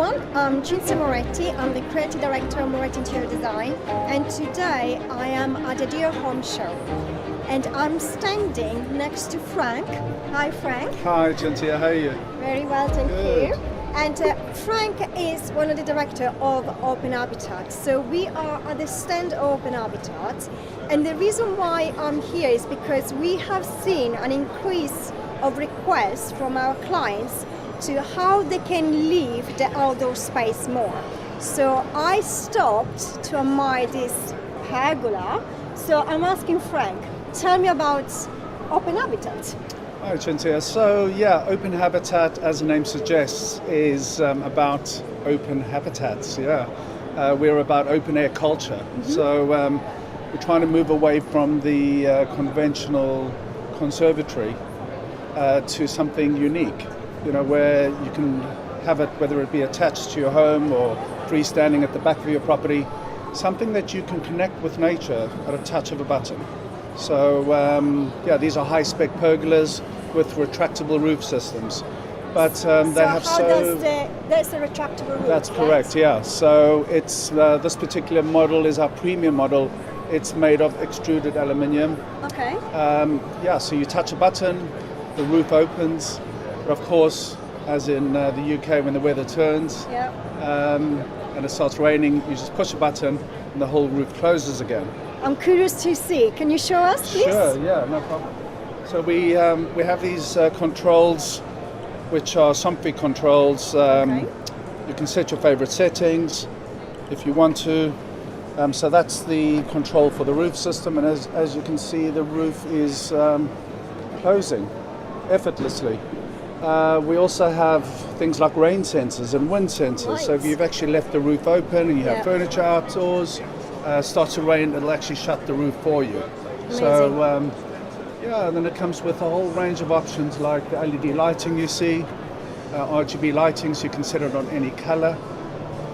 everyone, I'm Cinzia Moretti. I'm the creative director of Moretti Interior Design, and today I am at the Dear Home Show. And I'm standing next to Frank. Hi, Frank. Hi, Cinzia. How are you? Very well, thank Good. you. And Frank is one of the directors of Open Habitat. So we are at the stand of Open Habitat. And the reason why I'm here is because we have seen an increase of requests from our clients to how they can leave the outdoor space more. So I stopped to admire this pergola. So I'm asking Frank, tell me about Open Habitat. Hi, Cinzia. So, yeah, Open Habitat, as the name suggests, is about open habitats. We're about open air culture. Mm-hmm. So we're trying to move away from the conventional conservatory to something unique. Where you can have it, whether it be attached to your home or freestanding at the back of your property, something that you can connect with nature at a touch of a button. So, these are hi-spec pergolas with retractable roof systems. But that's a retractable roof? That's correct, yeah. So it's this particular model is our premium model. It's made of extruded aluminium. Okay. So you touch a button, the roof opens. But of course, as in the UK, when the weather turns and it starts raining, you just push a button and the whole roof closes again. I'm curious to see. Can you show us, please? Sure, yeah, no problem. So we have these controls, which are Somfy controls. You can set your favorite settings if you want to. So that's the control for the roof system, and as you can see, the roof is closing effortlessly. We also have things like rain sensors and wind sensors. Right. So if you've actually left the roof open and you have furniture outdoors, starts to rain, it'll actually shut the roof for you. Amazing. So and then it comes with a whole range of options like the LED lighting you see, RGB lighting, so you can set it on any color.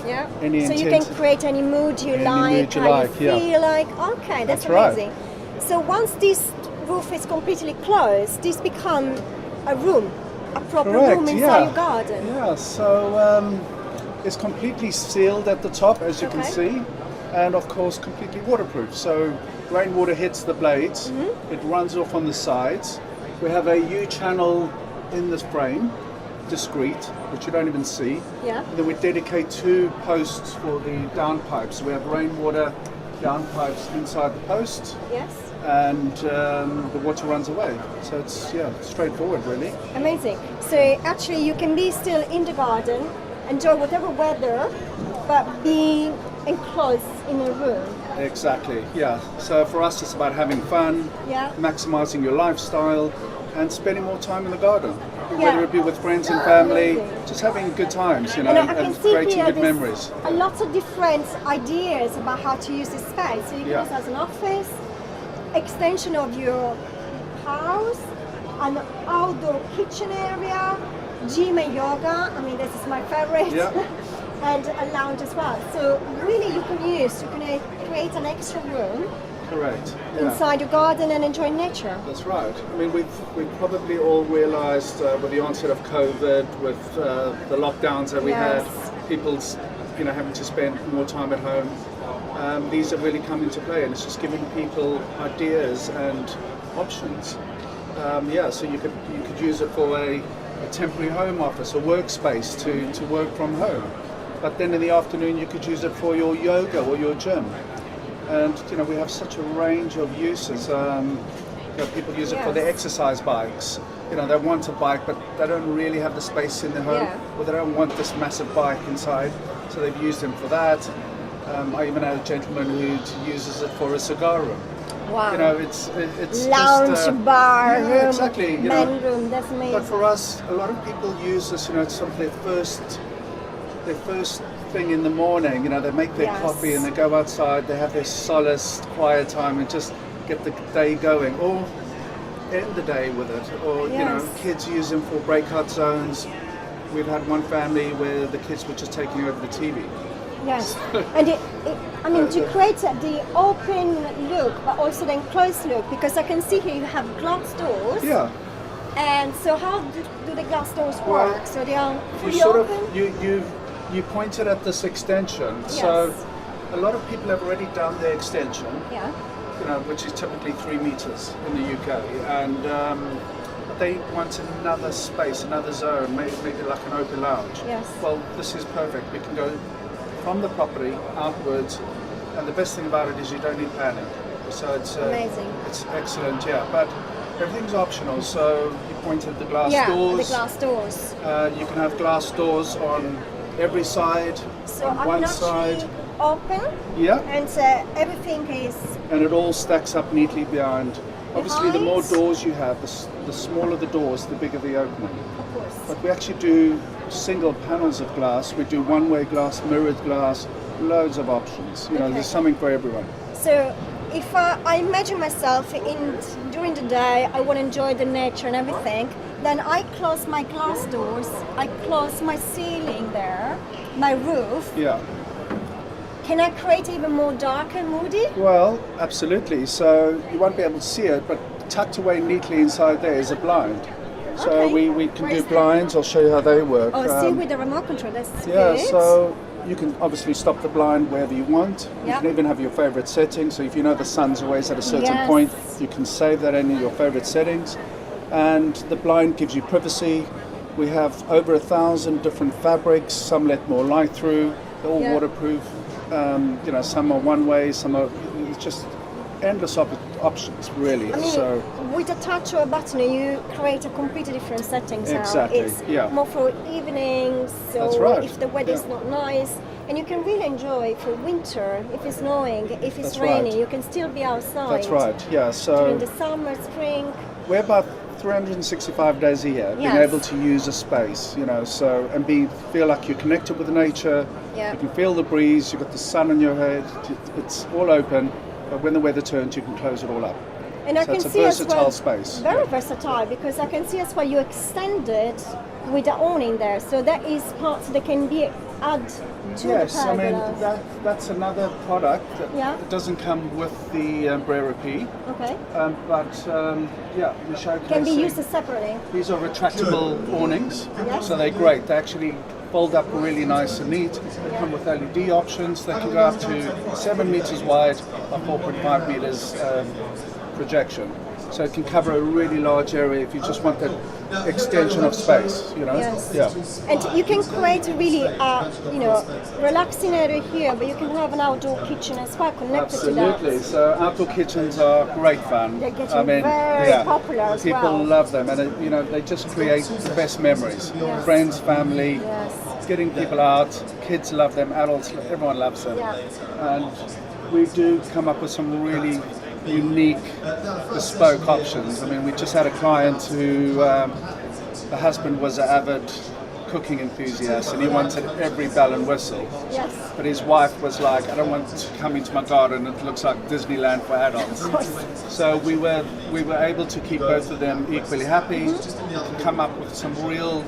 Yeah. Any so intent, you can create any mood you like, how you feel like. Okay, that's amazing. Right. So once this roof is completely closed, this becomes a room. A proper room inside your garden. Yeah, so it's completely sealed at the top, as you can see, and of course completely waterproof. So rainwater hits the blades, it runs off on the sides. We have a U-channel in this frame, discreet, which you don't even see. Yeah. And then we dedicate 2 posts for the downpipes. So we have rainwater downpipes inside the post. Yes. And the water runs away. So it's straightforward, really. Amazing. So actually you can be still in the garden, enjoy whatever weather, but be enclosed in a room. Exactly, yeah. So for us it's about having fun, maximizing your lifestyle, and spending more time in the garden. Whether it be with friends and family, just having good times, and creating good memories. A lot of different ideas about how to use this space. So you can use it as an office, extension of your house, an outdoor kitchen area, gym and yoga. I mean, this is my favorite. And a lounge as well. So really you can create an extra room. Correct. Inside your garden and enjoy nature. That's right. I mean, we've probably all realized with the onset of COVID, with the lockdowns that we had, people's having to spend more time at home. These have really come into play, and it's just giving people ideas and options. So you could use it for a temporary home office or workspace to work from home. But then in the afternoon you could use it for your yoga or your gym. And we have such a range of uses. People use it for their exercise bikes. They want a bike, but they don't really have the space in their home, or they don't want this massive bike inside, so they've used them for that. I even had a gentleman who uses it for a cigar room. Wow. It's lounge, just, bar room, exactly. Men room. That's amazing. But for us, a lot of people use this. It's sort of their first thing in the morning. They make their coffee and they go outside. They have their solace, quiet time, and just get the day going, or end the day with it. Or kids use them for breakout zones. We've had one family where the kids were just taking over the TV. Yes, and to create the open look, but also the enclosed look, because I can see here you have glass doors. Yeah. And so how do the glass doors work? So they are fully you open? You You pointed at this extension. Yes. So a lot of people have already done their extension, Yeah. which is typically 3 meters in the UK, and they want another space, another zone, maybe like an open lounge. Yes. Well, this is perfect. We can go from the property outwards, and the best thing about it is you don't need planning. So it's Amazing. It's excellent, yeah. But everything's optional. So you pointed the glass Yeah, doors. the glass doors. You can have glass doors on every side, So on I one can side. actually open, Yeah. and everything is. And it all stacks up neatly behind. Obviously, the more Behind? doors you have, the smaller the doors, the bigger the opening. Of course. But we actually do single panels of glass. We do one-way glass, mirrored glass, loads of options. Okay. There's something for everyone. So if I imagine myself during the day, I want to enjoy the nature and everything, then I close my glass doors, I close my ceiling there, my roof. Yeah. Can I create even more dark and moody? Well, absolutely. So you won't be able to see it, but tucked away neatly inside there is a blind. So Okay. we can Where do is that? blinds. I'll show you how they work. Oh, see with the remote control, that's Yeah, good. so you can obviously stop the blind wherever you want. You Yeah. can even have your favorite setting. So if you know the sun's always at a certain Yes. point, you can save that in your favorite settings. And the blind gives you privacy. We have over 1,000 different fabrics. Some let more light through. They're all Yeah. waterproof. Some are one way, some are. It's just endless options, really. I mean, So with a touch or a button, you create a completely different settings now. Exactly, It's yeah. more for evenings, so That's right, if the weather is yeah. not nice. And you can really enjoy for winter, if it's snowing, if it's That's raining, right. you can still be outside. that's right. Yeah. During So the summer, spring. we're about 365 days a year, being Yes. able to use a space, so and feel like you're connected with nature. Yeah. You can feel the breeze. You've got the sun on your head. It's all open, but when the weather turns, you can close it all up. And I So can it's a see as versatile well, space. very versatile, because I can see as well you extended with the awning there. So that is parts that can be added to Yes, the I mean pergolas. that's another product that Yeah. it doesn't come with the Breathtaking, Okay. we showcase. Can be used separately. These are retractable awnings, Yes. so they're great. They actually fold up really nice and neat. They come with LED options. They can go up to 7 meters wide by 4.5 meters projection. So it can cover a really large area if you just want that extension of space, Yes. Yeah. And you can create a really, relaxing area here, but you can have an outdoor kitchen as well connected Absolutely. to that. So outdoor kitchens are great fun. They're getting very popular as People well. love them, and they just create the best memories. Yes. Friends, family, Yes. getting people out. Kids love them. Adults, everyone loves them. Yeah. And we do come up with some really unique, bespoke options. I mean, we just had a client who, the husband was an avid cooking enthusiast, and he wanted every bell and whistle. Yes. But his wife was like, I don't want to come into my garden, it looks like Disneyland for adults. So we were able to keep both of them equally happy, come up with some real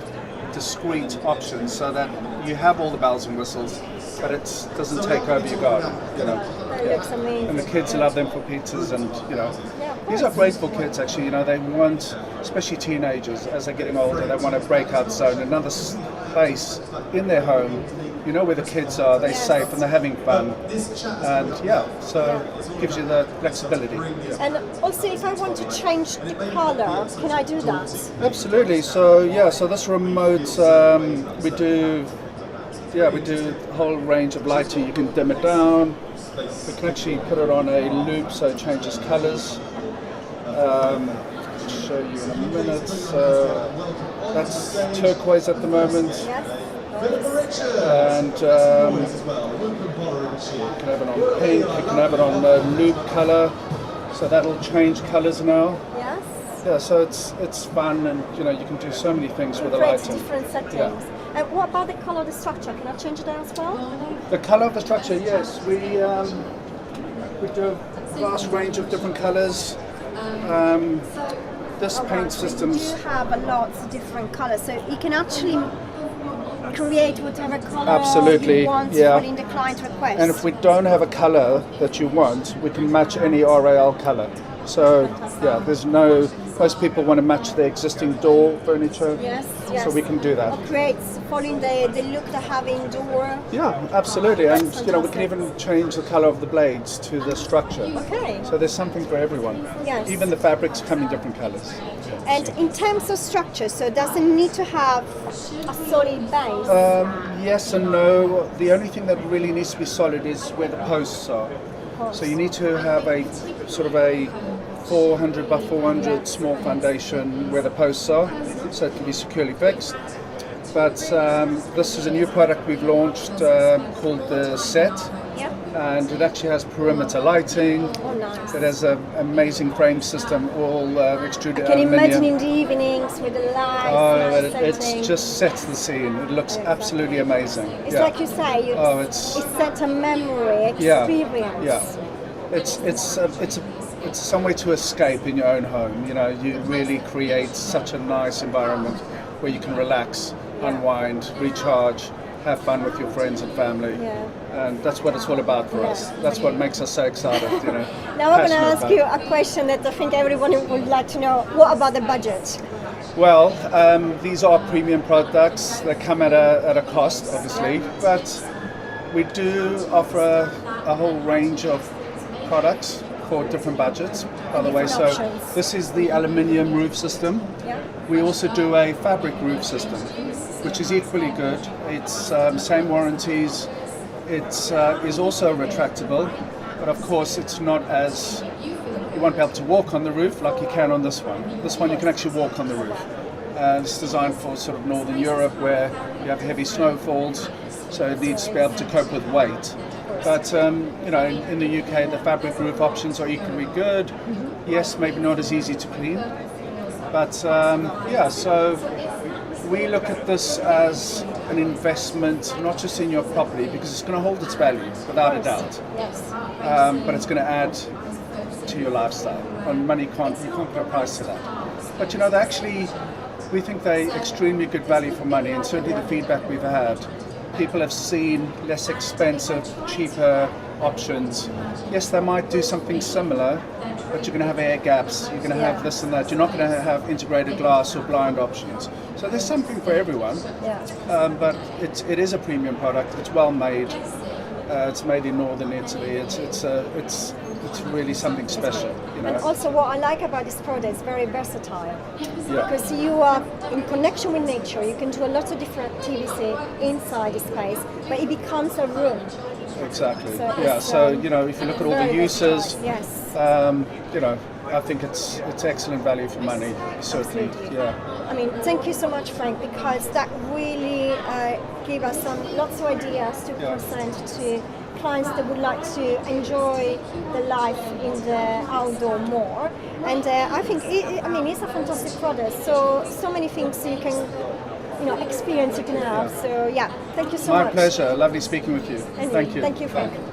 discrete options so that you have all the bells and whistles, but it doesn't take over your garden, That looks amazing. And the kids love them for pizzas, and Yeah, of these are course. great for kids actually. They want, especially teenagers, as they're getting older, they want a breakout zone, another space in their home. Where the kids are, they're Yes. safe and they're having fun, and so it gives you the flexibility. And also, if I want to change the color, can I do that? Absolutely. So this remote, we do a whole range of lighting. You can dim it down. We can actually put it on a loop so it changes colors. I'll show you in a minute. So that's turquoise at the moment. Yes. And you can have it on pink, you can have it on loop color, so that'll change colors now. Yes. Yeah, so it's fun, and you can do so many things with the Create lighting. different settings. Yeah. And what about the color of the structure? Can I change that as well? The color of the structure, yes, we do a vast range of different colors. This paint So system's you do have a lot of different colors, so you can actually create whatever color Absolutely, you want yeah. in the client request. And if we don't have a color that you want, we can match any RAL color. So there's no Most people want to match their existing door furniture. Yes. So we can do that. Or creates following the look they have indoor. Yeah, absolutely. And That's we can fantastic. even change the color of the blades to the structure. Okay. So there's something for everyone. Yes. Even the fabrics come in different colors. And in terms of structure, so does it need to have a solid base? Yes and no. The only thing that really needs to be solid is where the posts are. So you need to have a sort of a 400 by 400 small foundation where the posts are, so it can be securely fixed. But this is a new product we've launched called the Set, Yep. and it actually has perimeter lighting. Oh, nice. It has an amazing frame system, all extruded I can imagine aluminium. in the evenings with the lights, Oh, nice it setting. just sets the scene. It looks absolutely amazing. It's Yeah. like you say, Oh, it's set a memory, Yeah, experience. yeah. It's some way to escape in your own home. You know, you really create such a nice environment where you can relax, unwind, recharge, have fun with your friends and family. Yeah. And that's what it's all about for us. That's what makes us so excited. You know. Now I'm going to Passionate ask about you it. a question that I think everyone would like to know. What about the budget? Well, these are premium products. They come at a cost, obviously, but we do offer a whole range of products for different budgets, by the way. Different So options. this is the aluminium roof system. Yeah. We also do a fabric roof system, which is equally good. It's same warranties. It is also retractable, but of course it's not as, you won't be able to walk on the roof like you can on this one. This one you can actually walk on the roof. It's designed for sort of Northern Europe where you have heavy snowfalls, so it needs to be able to cope with weight. But you know, in the UK, the fabric roof options are equally good. Yes, maybe not as easy to clean, but yeah. So we look at this as an investment, not just in your property, because it's going to hold its value without a doubt. Yes. But it's going to add to your lifestyle, and money can't, you can't put a price to that. But you know, they actually, we think they're extremely good value for money, and certainly the feedback we've had, people have seen less expensive, cheaper options. Yes, they might do something similar, but you're going to have air gaps, you're going to have this and that. You're not going to have integrated glass or blind options. So there's something for everyone. Yeah. But it is a premium product. It's well made. It's made in northern Italy. It's really something special. You know. And also what I like about this product is very versatile. Yeah. Because you are in connection with nature, you can do a lot of different activity inside the space, but it becomes a room. Exactly. So Yeah. it's, So you know, if you look at all the very uses, versatile. Yes. you know, I think it's excellent value for money. Certainly. Absolutely. Yeah. I mean, thank you so much, Frank, because that really gave us lots of ideas to present to clients that would like to enjoy the life in the outdoor more. And I think it's a fantastic product. So many things you can, experience you can have. So yeah, thank you so much. My pleasure. Lovely speaking with you. Anyway, Thank you. Thank you, Frank. Bye.